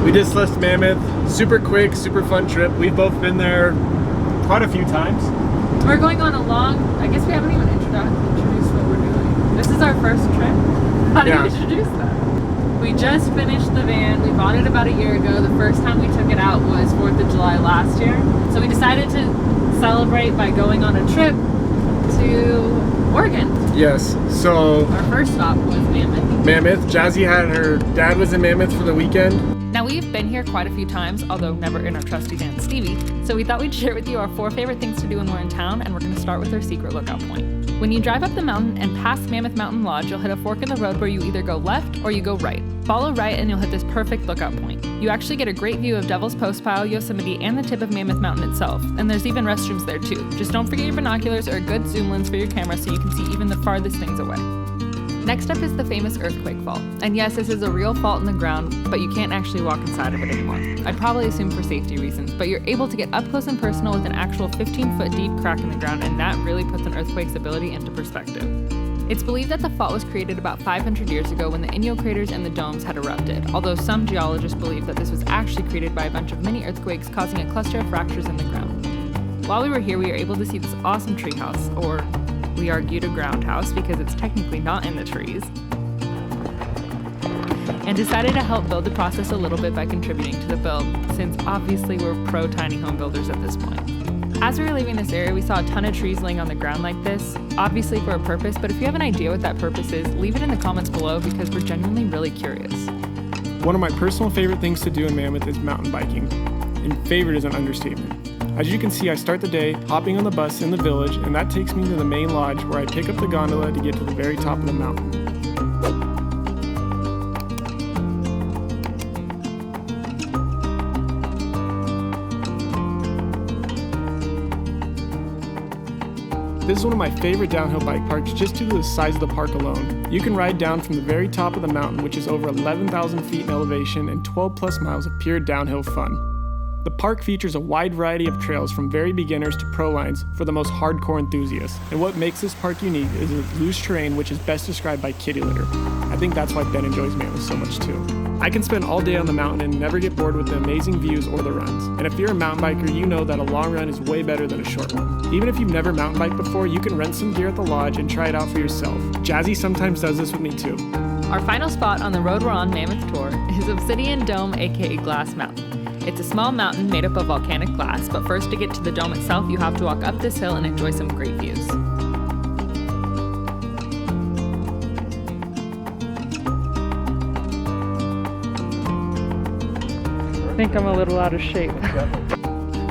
We just left Mammoth. Super quick, super fun trip. We've both been there quite a few times. We're going on a long, I guess we haven't even introduced what we're doing. This is our first trip. How do you introduce that? We just finished the van. We bought it about a year ago. The first time we took it out was 4th of July last year. So we decided to celebrate by going on a trip to Oregon. Yes, so Our first stop was Mammoth. Mammoth. Jazzy had her dad was in Mammoth for the weekend. Now we've been here quite a few times, although never in our trusty van Stevie, so we thought we'd share with you our 4 favorite things to do when we're in town, and we're going to start with our secret lookout point. When you drive up the mountain and past Mammoth Mountain Lodge, you'll hit a fork in the road where you either go left or you go right. Follow right and you'll hit this perfect lookout point. You actually get a great view of Devil's Postpile, Yosemite, and the tip of Mammoth Mountain itself, and there's even restrooms there too. Just don't forget your binoculars or a good zoom lens for your camera so you can see even the farthest things away. Next up is the famous earthquake fault. And yes, this is a real fault in the ground, but you can't actually walk inside of it anymore. I'd probably assume for safety reasons, but you're able to get up close and personal with an actual 15-foot deep crack in the ground, and that really puts an earthquake's ability into perspective. It's believed that the fault was created about 500 years ago when the Inyo craters and the domes had erupted, although some geologists believe that this was actually created by a bunch of mini earthquakes causing a cluster of fractures in the ground. While we were here, we were able to see this awesome treehouse, or we argued a ground house because it's technically not in the trees, and decided to help build the process a little bit by contributing to the build, since obviously we're pro tiny home builders at this point. As we were leaving this area, we saw a ton of trees laying on the ground like this, obviously for a purpose, but if you have an idea what that purpose is, leave it in the comments below because we're genuinely really curious. One of my personal favorite things to do in Mammoth is mountain biking, and favorite is an understatement. As you can see, I start the day hopping on the bus in the village, and that takes me to the main lodge where I pick up the gondola to get to the very top of the mountain. This is one of my favorite downhill bike parks just due to the size of the park alone. You can ride down from the very top of the mountain, which is over 11,000 feet in elevation and 12 plus miles of pure downhill fun. The park features a wide variety of trails from very beginners to pro lines for the most hardcore enthusiasts. And what makes this park unique is its loose terrain, which is best described by kitty litter. I think that's why Ben enjoys Mammoth so much too. I can spend all day on the mountain and never get bored with the amazing views or the runs. And if you're a mountain biker, you know that a long run is way better than a short one. Even if you've never mountain biked before, you can rent some gear at the lodge and try it out for yourself. Jazzy sometimes does this with me too. Our final spot on the road we're on Mammoth Tour is Obsidian Dome, aka Glass Mountain. It's a small mountain made up of volcanic glass, but first to get to the dome itself, you have to walk up this hill and enjoy some great views. I think I'm a little out of shape.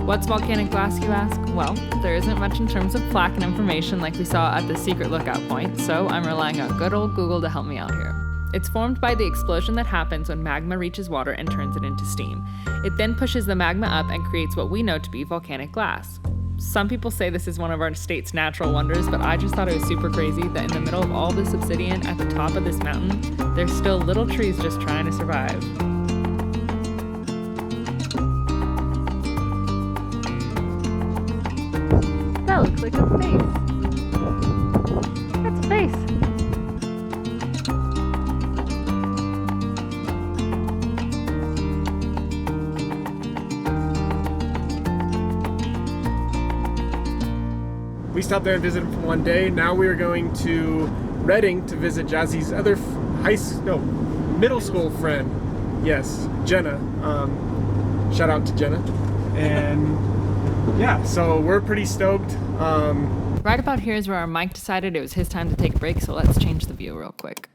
What's volcanic glass, you ask? Well, there isn't much in terms of plaque and information like we saw at the secret lookout point, so I'm relying on good old Google to help me out here. It's formed by the explosion that happens when magma reaches water and turns it into steam. It then pushes the magma up and creates what we know to be volcanic glass. Some people say this is one of our state's natural wonders, but I just thought it was super crazy that in the middle of all this obsidian at the top of this mountain, there's still little trees just trying to survive. That looks like a face. That's a face. We stopped there and visited for one day. Now we are going to Redding to visit Jazzy's other middle school friend. Yes, Jenna. Shout out to Jenna. And yeah, so we're pretty stoked. Right about here is where our Mike decided it was his time to take a break, so let's change the view real quick.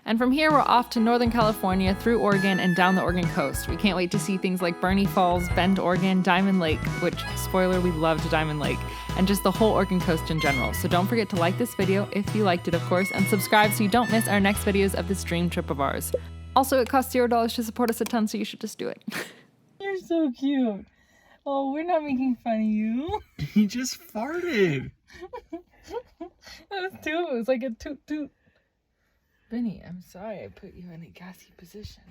And from here, we're off to Northern California, through Oregon, and down the Oregon coast. We can't wait to see things like Bernie Falls, Bend, Oregon, Diamond Lake, which, spoiler, we loved Diamond Lake, and just the whole Oregon coast in general. So don't forget to like this video, if you liked it, of course, and subscribe so you don't miss our next videos of this dream trip of ours. Also, it costs $0 to support us a ton, so you should just do it. You're so cute. Oh, we're not making fun of you. He just farted. That was too. It was like a toot toot. Benny, I'm sorry I put you in a gassy position.